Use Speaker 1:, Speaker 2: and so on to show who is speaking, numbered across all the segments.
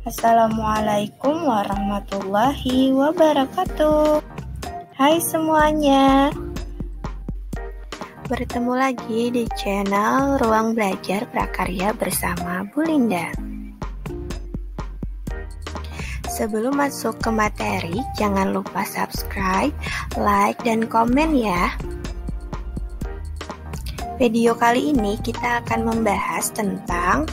Speaker 1: Assalamualaikum warahmatullahi wabarakatuh. Hai semuanya, bertemu lagi di channel Ruang Belajar Prakarya bersama Bu Linda. Sebelum masuk ke materi, jangan lupa subscribe, like, dan komen ya. Video kali ini kita akan membahas tentang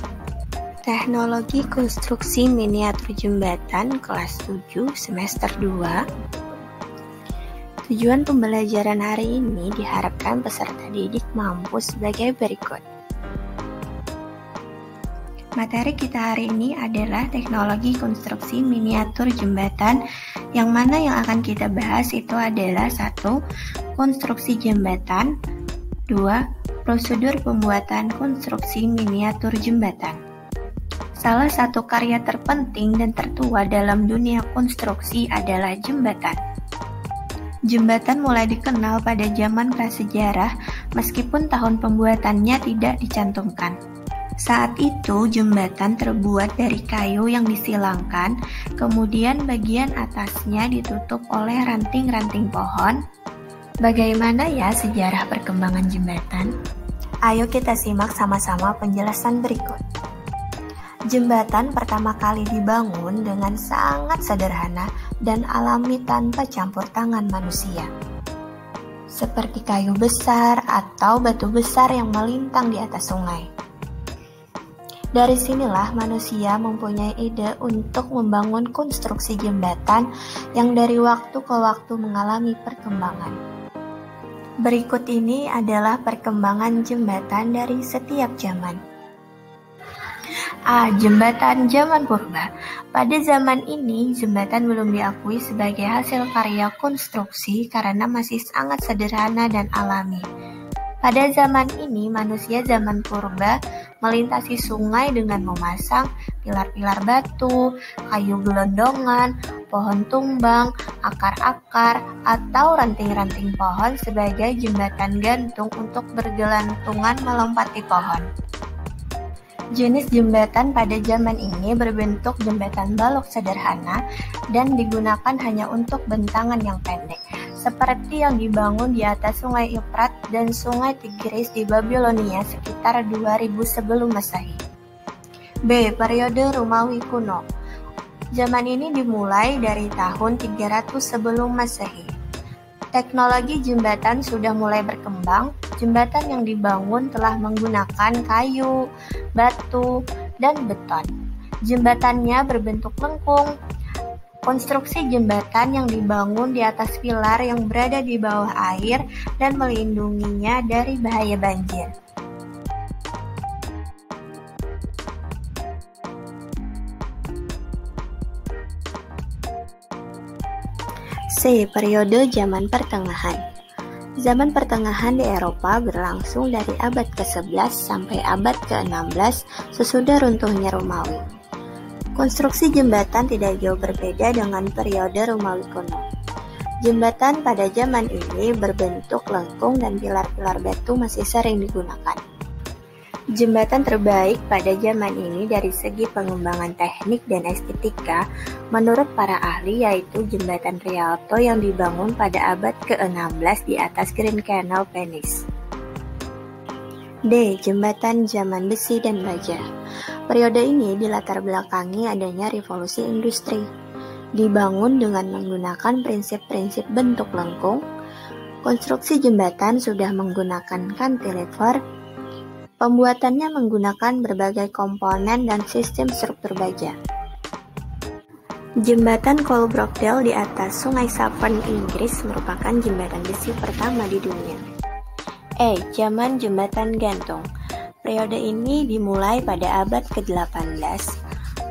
Speaker 1: teknologi konstruksi miniatur jembatan kelas 7 semester 2. Tujuan pembelajaran hari ini diharapkan peserta didik mampu sebagai berikut. Materi kita hari ini adalah teknologi konstruksi miniatur jembatan, yang mana yang akan kita bahas itu adalah 1. Konstruksi jembatan, 2. Prosedur pembuatan konstruksi miniatur jembatan. Salah satu karya terpenting dan tertua dalam dunia konstruksi adalah jembatan. Jembatan mulai dikenal pada zaman prasejarah, meskipun tahun pembuatannya tidak dicantumkan. Saat itu, jembatan terbuat dari kayu yang disilangkan, kemudian bagian atasnya ditutup oleh ranting-ranting pohon. Bagaimana ya sejarah perkembangan jembatan? Ayo kita simak sama-sama penjelasan berikut. Jembatan pertama kali dibangun dengan sangat sederhana dan alami tanpa campur tangan manusia. Seperti kayu besar atau batu besar yang melintang di atas sungai. Dari sinilah manusia mempunyai ide untuk membangun konstruksi jembatan yang dari waktu ke waktu mengalami perkembangan. Berikut ini adalah perkembangan jembatan dari setiap zaman. A. Jembatan zaman purba. Pada zaman ini, jembatan belum diakui sebagai hasil karya konstruksi karena masih sangat sederhana dan alami. Pada zaman ini, manusia zaman purba melintasi sungai dengan memasang pilar-pilar batu, kayu gelondongan, pohon tumbang, akar-akar, atau ranting-ranting pohon sebagai jembatan gantung untuk bergelantungan melompati pohon. Jenis jembatan pada zaman ini berbentuk jembatan balok sederhana dan digunakan hanya untuk bentangan yang pendek, seperti yang dibangun di atas Sungai Efrat dan Sungai Tigris di Babilonia sekitar 2000 sebelum Masehi. B. Periode Romawi kuno. Zaman ini dimulai dari tahun 300 sebelum Masehi. Teknologi jembatan sudah mulai berkembang. Jembatan yang dibangun telah menggunakan kayu, batu, dan beton. Jembatannya berbentuk lengkung. Konstruksi jembatan yang dibangun di atas pilar yang berada di bawah air dan melindunginya dari bahaya banjir. C. Periode Zaman Pertengahan. Zaman pertengahan di Eropa berlangsung dari abad ke-11 sampai abad ke-16 sesudah runtuhnya Romawi. Konstruksi jembatan tidak jauh berbeda dengan periode Romawi kuno. Jembatan pada zaman ini berbentuk lengkung dan pilar-pilar batu masih sering digunakan. Jembatan terbaik pada zaman ini dari segi pengembangan teknik dan estetika menurut para ahli yaitu jembatan Rialto yang dibangun pada abad ke-16 di atas Grand Canal Venice. D. Jembatan zaman besi dan baja. Periode ini dilatar belakangi adanya revolusi industri. Dibangun dengan menggunakan prinsip-prinsip bentuk lengkung. Konstruksi jembatan sudah menggunakan cantilever. Pembuatannya menggunakan berbagai komponen dan sistem struktur baja. Jembatan Coalbrookdale di atas Sungai Severn, Inggris merupakan jembatan besi pertama di dunia. E. Zaman jembatan gantung. Periode ini dimulai pada abad ke-18.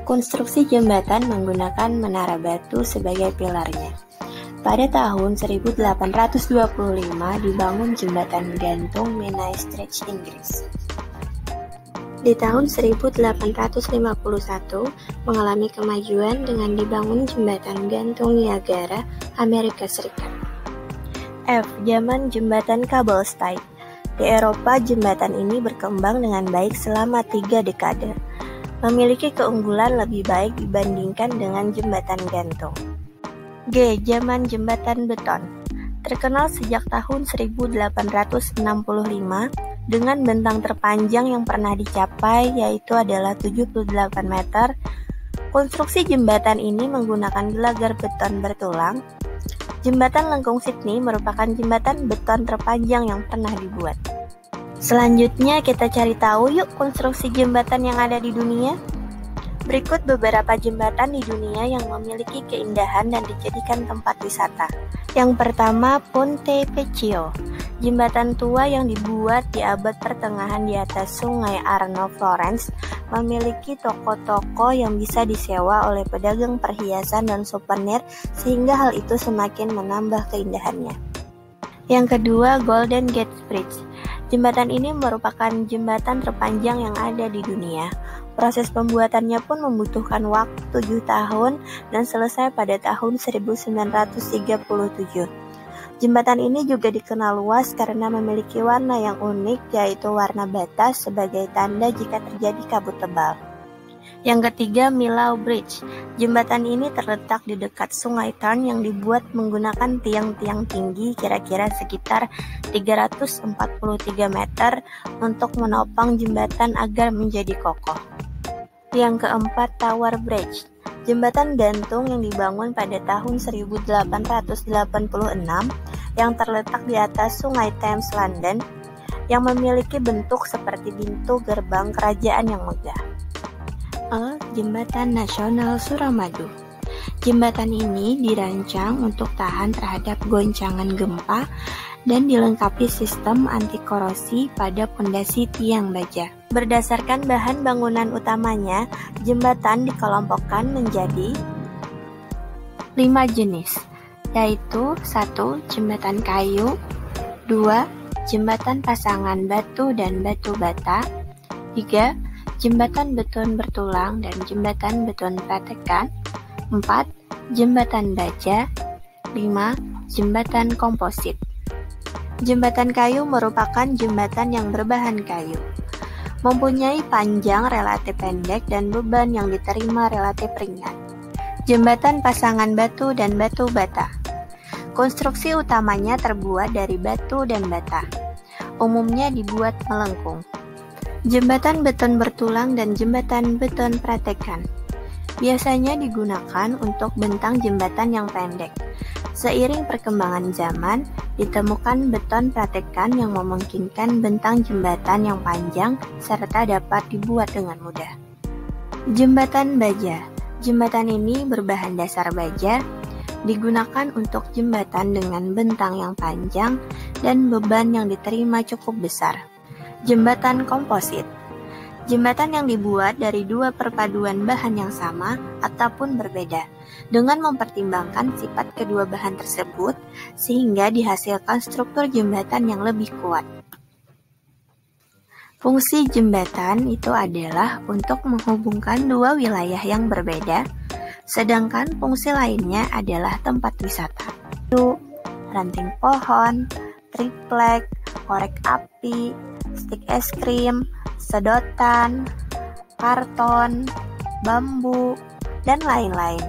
Speaker 1: Konstruksi jembatan menggunakan menara batu sebagai pilarnya. Pada tahun 1825 dibangun jembatan gantung Menai Street, Inggris. Di tahun 1851 mengalami kemajuan dengan dibangun jembatan gantung Niagara, Amerika Serikat. F. Zaman jembatan kabel stite. Di Eropa, jembatan ini berkembang dengan baik selama 3 dekade. memiliki keunggulan lebih baik dibandingkan dengan jembatan gantung. G. Zaman jembatan beton. Terkenal sejak tahun 1865 dengan bentang terpanjang yang pernah dicapai, yaitu adalah 78 meter. Konstruksi jembatan ini menggunakan gelagar beton bertulang. Jembatan Lengkung Sydney merupakan jembatan beton terpanjang yang pernah dibuat. Selanjutnya kita cari tahu yuk konstruksi jembatan yang ada di dunia. Berikut beberapa jembatan di dunia yang memiliki keindahan dan dijadikan tempat wisata. Yang pertama, Ponte Vecchio, jembatan tua yang dibuat di abad pertengahan di atas sungai Arno, Florence, memiliki toko-toko yang bisa disewa oleh pedagang perhiasan dan souvenir sehingga hal itu semakin menambah keindahannya. Yang kedua, Golden Gate Bridge. Jembatan ini merupakan jembatan terpanjang yang ada di dunia. Proses pembuatannya pun membutuhkan waktu 7 tahun dan selesai pada tahun 1937. Jembatan ini juga dikenal luas karena memiliki warna yang unik, yaitu warna bata sebagai tanda jika terjadi kabut tebal. Yang ketiga, Millau Bridge. Jembatan ini terletak di dekat Sungai Tarn yang dibuat menggunakan tiang-tiang tinggi kira-kira sekitar 343 meter untuk menopang jembatan agar menjadi kokoh. Yang keempat, Tower Bridge. Jembatan gantung yang dibangun pada tahun 1886 yang terletak di atas Sungai Thames, London, yang memiliki bentuk seperti pintu gerbang kerajaan yang megah. Jembatan Nasional Suramadu. Jembatan ini dirancang untuk tahan terhadap goncangan gempa dan dilengkapi sistem anti korosi pada pondasi tiang baja. Berdasarkan bahan bangunan utamanya, jembatan dikelompokkan menjadi 5 jenis, yaitu 1. Jembatan kayu, 2. Jembatan pasangan batu dan batu bata, 3. Jembatan beton bertulang dan jembatan beton pratekan, 4. Jembatan baja, 5. Jembatan komposit. Jembatan kayu merupakan jembatan yang berbahan kayu, mempunyai panjang relatif pendek dan beban yang diterima relatif ringan. Jembatan pasangan batu dan batu bata. Konstruksi utamanya terbuat dari batu dan bata. Umumnya dibuat melengkung. Jembatan beton bertulang dan jembatan beton pratekan. Biasanya digunakan untuk bentang jembatan yang pendek. Seiring perkembangan zaman, ditemukan beton pratekan yang memungkinkan bentang jembatan yang panjang serta dapat dibuat dengan mudah. Jembatan baja. Jembatan ini berbahan dasar baja, digunakan untuk jembatan dengan bentang yang panjang dan beban yang diterima cukup besar. Jembatan komposit. Jembatan yang dibuat dari 2 perpaduan bahan yang sama ataupun berbeda, dengan mempertimbangkan sifat kedua bahan tersebut sehingga dihasilkan struktur jembatan yang lebih kuat. Fungsi jembatan itu adalah untuk menghubungkan 2 wilayah yang berbeda, sedangkan fungsi lainnya adalah tempat wisata. Ranting pohon, triplek, korek api, stik es krim, sedotan, karton, bambu, dan lain-lain.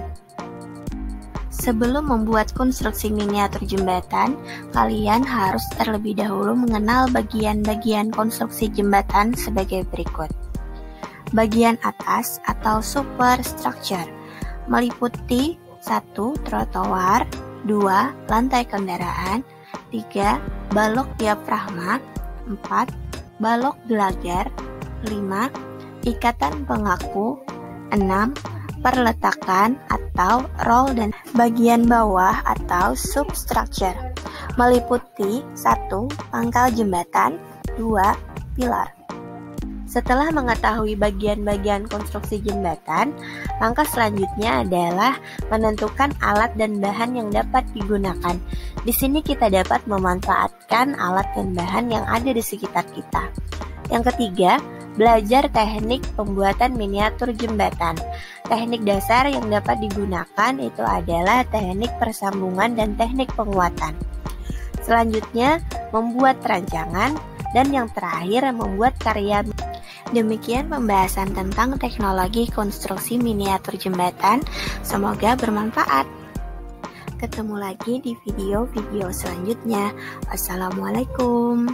Speaker 1: Sebelum membuat konstruksi miniatur jembatan, kalian harus terlebih dahulu mengenal bagian-bagian konstruksi jembatan sebagai berikut. Bagian atas atau superstructure meliputi 1. Trotoar, 2. Lantai kendaraan, 3. Balok diafragma, 4. Balok gelagar, 5. Ikatan pengaku, 6. Perletakan atau roll dan bagian bawah atau substructure meliputi 1. Pangkal jembatan, 2. Pilar. Setelah mengetahui bagian-bagian konstruksi jembatan, langkah selanjutnya adalah menentukan alat dan bahan yang dapat digunakan. Di sini kita dapat memanfaatkan alat dan bahan yang ada di sekitar kita. Yang ketiga, belajar teknik pembuatan miniatur jembatan. Teknik dasar yang dapat digunakan itu adalah teknik persambungan dan teknik penguatan. Selanjutnya, membuat rancangan, dan yang terakhir membuat karya. Demikian pembahasan tentang teknologi konstruksi miniatur jembatan. Semoga bermanfaat. Ketemu lagi di video-video selanjutnya. Wassalamualaikum.